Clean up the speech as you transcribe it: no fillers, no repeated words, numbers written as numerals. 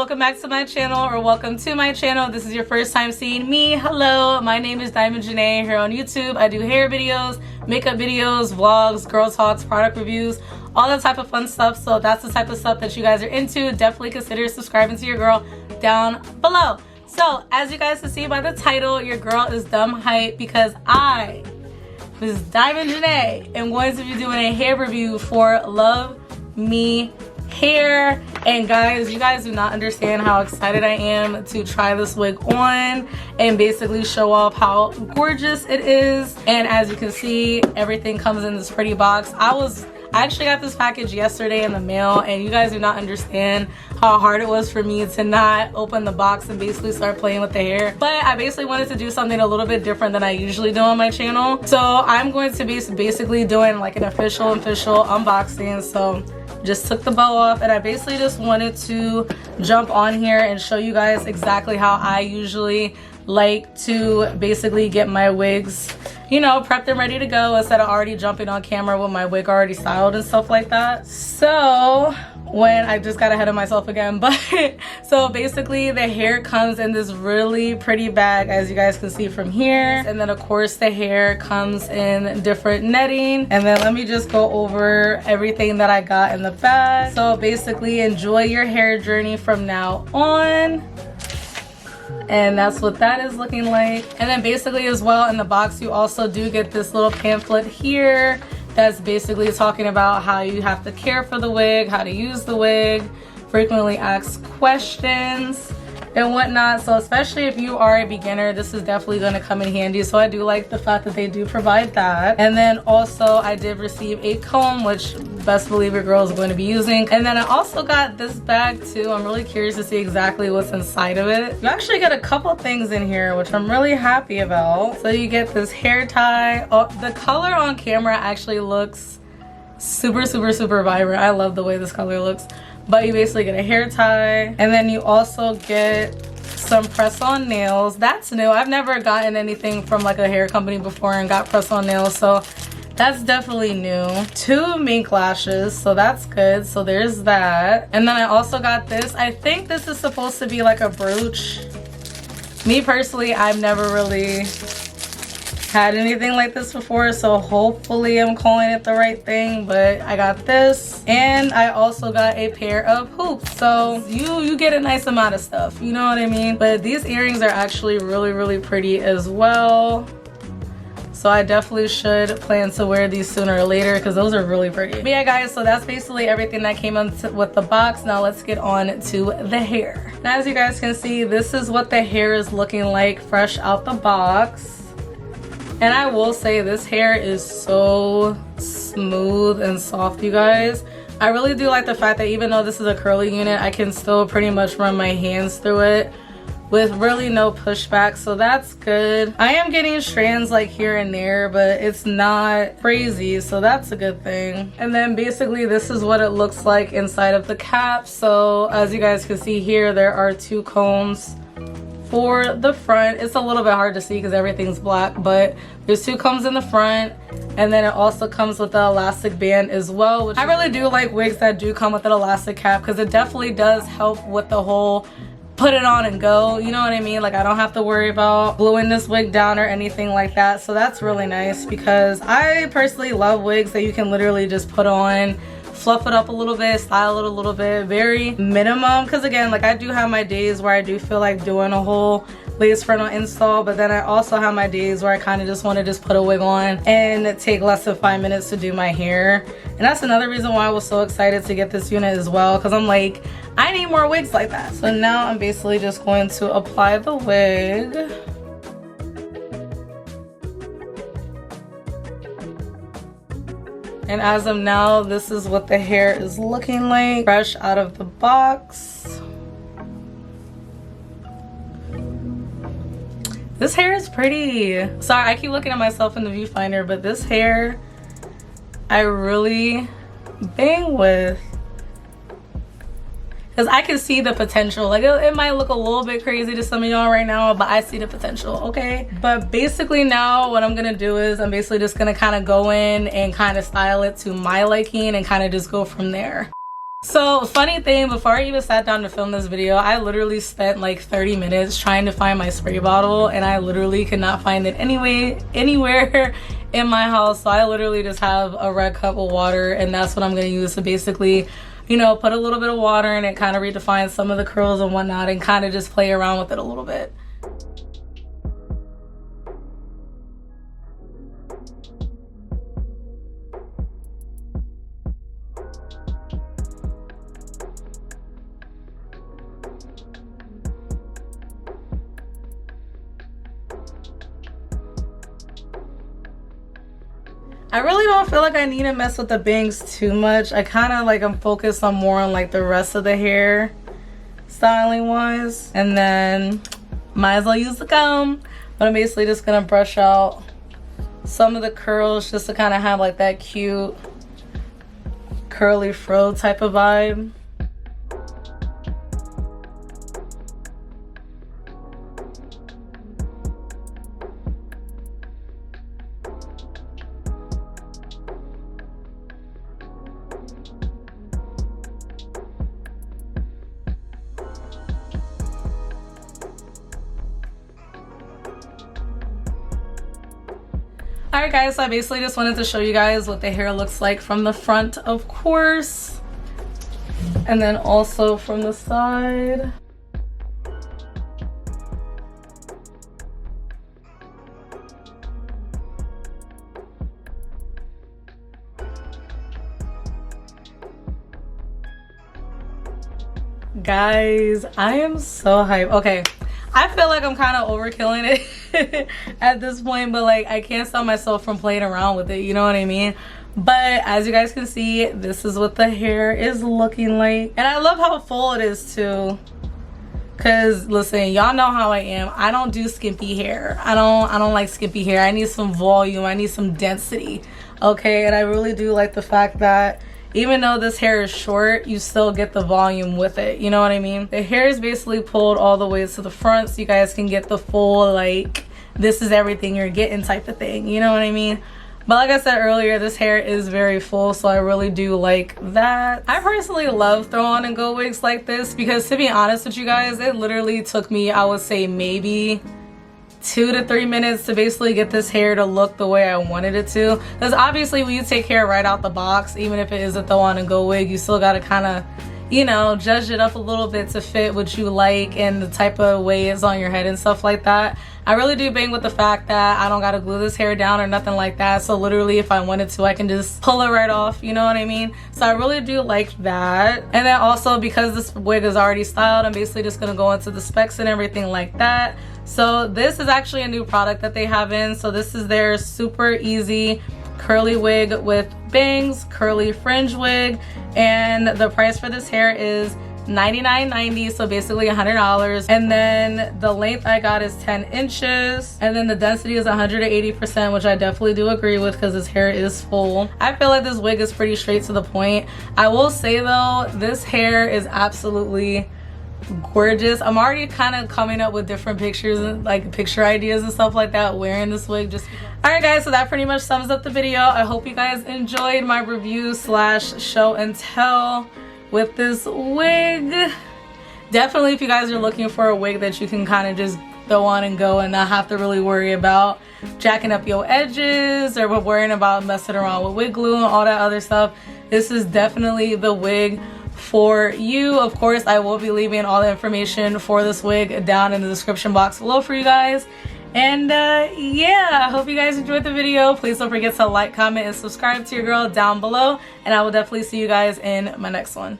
welcome back to my channel, or welcome to my channel. This is your first time seeing me. Hello, my name is Diamond Janae here on YouTube. I do hair videos, makeup videos, vlogs, girl talks, product reviews, all that type of fun stuff. So if that's the type of stuff that you guys are into, definitely consider subscribing to your girl down below. So as you guys can see by the title, your girl is dumb hype because I, Ms. Diamond Janae, am going to be doing a hair review for Luvme Hair. And guys, you guys do not understand how excited I am to try this wig on and basically show off how gorgeous it is. And as you can see, everything comes in this pretty box. I actually got this package yesterday in the mail, and you guys do not understand how hard it was for me to not open the box and basically start playing with the hair. But I basically wanted to do something a little bit different than I usually do on my channel. So I'm going to be basically doing like an official unboxing. So just took the bow off, and I basically just wanted to jump on here and show you guys exactly how I usually like to basically get my wigs, you know, prepped and ready to go instead of already jumping on camera with my wig already styled and stuff like that. So when I just got ahead of myself again, but so basically the hair comes in this really pretty bag, as you guys can see from here, and then of course the hair comes in different netting. And then let me just go over everything that I got in the bag. So basically, enjoy your hair journey from now on. And that's what that is looking like. And then basically as well, in the box you also do get this little pamphlet here that's basically talking about how you have to care for the wig, how to use the wig, frequently asked questions and whatnot. So especially if you are a beginner, this is definitely going to come in handy. So I do like the fact that they do provide that. And then also I did receive a comb, which best believe your girl is going to be using. And then I also got this bag too. I'm really curious to see exactly what's inside of it. You actually get a couple things in here, which I'm really happy about. So you get this hair tie. Oh, the color on camera actually looks super vibrant. I love the way this color looks. But you basically get a hair tie, and then you also get some press-on nails. That's new. I've never gotten anything from like a hair company before and got press-on nails, so that's definitely new. 2 mink lashes, so that's good. So there's that. And then I also got this. I think this is supposed to be like a brooch. Me personally, I've never really had anything like this before, so hopefully I'm calling it the right thing. But I got this, and I also got a pair of hoops. So you get a nice amount of stuff, you know what I mean? But these earrings are actually really pretty as well. So I definitely should plan to wear these sooner or later because those are really pretty. But yeah guys, so that's basically everything that came with the box. Now let's get on to the hair. Now as you guys can see, this is what the hair is looking like fresh out the box. And I will say this hair is so smooth and soft, you guys. I really do like the fact that even though this is a curly unit, I can still pretty much run my hands through it with really no pushback, so that's good. I am getting strands like here and there, but it's not crazy, so that's a good thing. And then basically this is what it looks like inside of the cap. So as you guys can see here, there are 2 combs for the front. It's a little bit hard to see because everything's black, but there's 2 combs in the front, and then it also comes with the elastic band as well, which I really do like wigs that do come with an elastic cap because it definitely does help with the whole put it on and go, you know what I mean? Like I don't have to worry about gluing this wig down or anything like that. So that's really nice because I personally love wigs that you can literally just put on, fluff it up a little bit, style it a little bit, very minimum. Because again, like I do have my days where I do feel like doing a whole lace frontal install, but then I also have my days where I kind of just want to just put a wig on and take less than 5 minutes to do my hair. And that's another reason why I was so excited to get this unit as well, because I'm like, I need more wigs like that. So now I'm basically just going to apply the wig. And as of now, this is what the hair is looking like fresh out of the box. This hair is pretty. Sorry, I keep looking at myself in the viewfinder, but this hair I really bang with. Because I can see the potential. Like it might look a little bit crazy to some of y'all right now, but I see the potential, okay? But basically now what I'm gonna do is I'm basically just gonna kind of go in and kind of style it to my liking and kind of just go from there. So funny thing, before I even sat down to film this video, I literally spent like 30 minutes trying to find my spray bottle, and I literally could not find it anywhere in my house. So I literally just have a red cup of water, and that's what I'm going to use to basically, you know, put a little bit of water in it, kind of redefine some of the curls and whatnot, and kind of just play around with it a little bit. I really don't feel like I need to mess with the bangs too much. I kind of like, I'm focused on more on like the rest of the hair styling wise. And then might as well use the comb. But I'm basically just gonna brush out some of the curls just to kind of have like that cute curly fro type of vibe. Alright guys, so I basically just wanted to show you guys what the hair looks like from the front, of course, and then also from the side. Guys, I am so hyped. Okay, I feel like I'm kind of overkilling it at this point, but like I can't stop myself from playing around with it, you know what I mean? But as you guys can see, this is what the hair is looking like, and I love how full it is too. Cause listen, y'all know how I am. I don't do skimpy hair. I don't like skimpy hair. I need some volume. I need some density. Okay, and I really do like the fact that even though this hair is short, you still get the volume with it, you know what I mean? The hair is basically pulled all the way to the front so you guys can get the full, like, this is everything you're getting type of thing, you know what I mean? But like I said earlier, this hair is very full, so I really do like that. I personally love throw on and go wigs like this because, to be honest with you guys, it literally took me, I would say, maybe 2 to 3 minutes to basically get this hair to look the way I wanted it to. Because obviously when you take hair right out the box, even if it is a throw on and go wig, you still got to kind of, you know, judge it up a little bit to fit what you like and the type of way it's on your head and stuff like that. I really do bang with the fact that I don't got to glue this hair down or nothing like that. So literally if I wanted to, I can just pull it right off, you know what I mean? So I really do like that. And then also because this wig is already styled, I'm basically just going to go into the specs and everything like that. So this is actually a new product that they have in. So this is their super easy curly wig with bangs, curly fringe wig, and the price for this hair is $99.90, so basically $100. And then the length I got is 10 inches, and then the density is 180%, which I definitely do agree with because this hair is full. I feel like this wig is pretty straight to the point. I will say though, this hair is absolutely gorgeous. I'm already kind of coming up with different pictures and like picture ideas and stuff like that wearing this wig. Just alright guys, so that pretty much sums up the video. I hope you guys enjoyed my review slash show and tell with this wig. Definitely if you guys are looking for a wig that you can kind of just throw on and go and not have to really worry about jacking up your edges or worrying about messing around with wig glue and all that other stuff, this is definitely the wig for you. Of course, I will be leaving all the information for this wig down in the description box below for you guys. And yeah, I hope you guys enjoyed the video. Please don't forget to like, comment, and subscribe to your girl down below. And I will definitely see you guys in my next one.